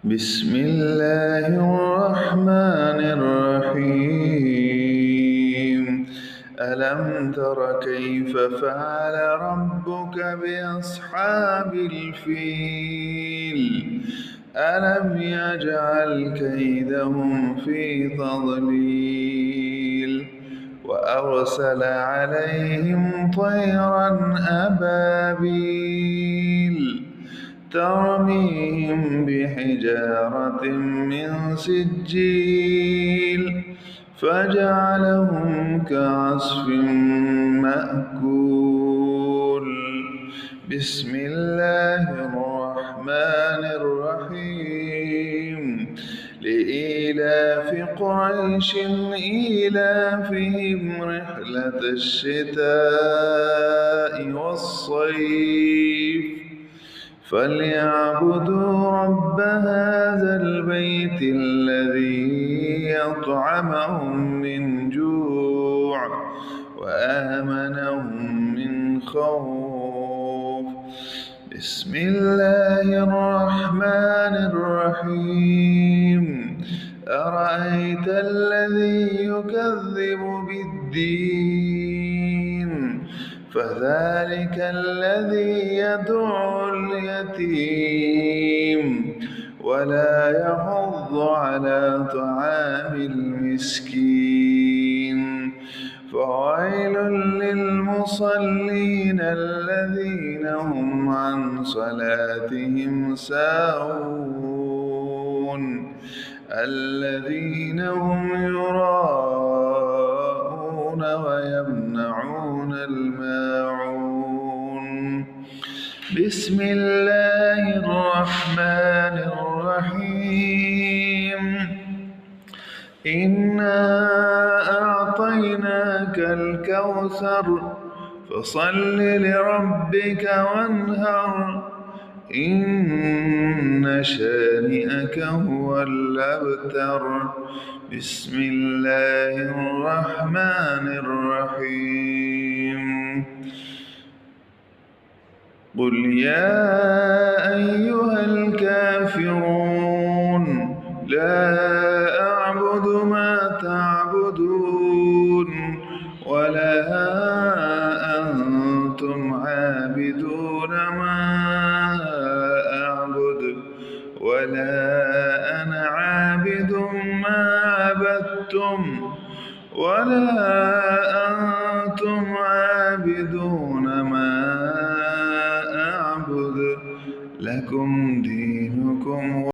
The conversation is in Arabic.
بسم الله الرحمن الرحيم ألم تر كيف فعل ربك بأصحاب الفيل ألم يجعل كيدهم في تضليل وأرسل عليهم طيرا أبابيل ترميهم بحجارة من سجيل فجعلهم كعصف مأكول بسم الله الرحمن الرحيم لإيلاف قريش إيلافهم رحلة الشتاء والصيف فليعبدوا رب هذا البيت الذي يطعمهم من جوع وآمنهم من خوف بسم الله الرحمن الرحيم أرأيت الذي يكذب بالدين فذلك الذي يدعو اليتيم ولا يحض على طعام المسكين فويل للمصلين الذين هم عن صلاتهم ساهون الذين هم يراءون ويمنعون الماعون بسم الله الرحمن الرحيم إنا أعطيناك الكوثر فصل لربك وانهر إن شانئك هو الأبتر بسم الله الرحمن الرحيم قل يا أيها الكافرون لا أعبد ما تعبدون ولا أنتم عابدون ما أعبد ولا أنا عابد ما عبدتم ولا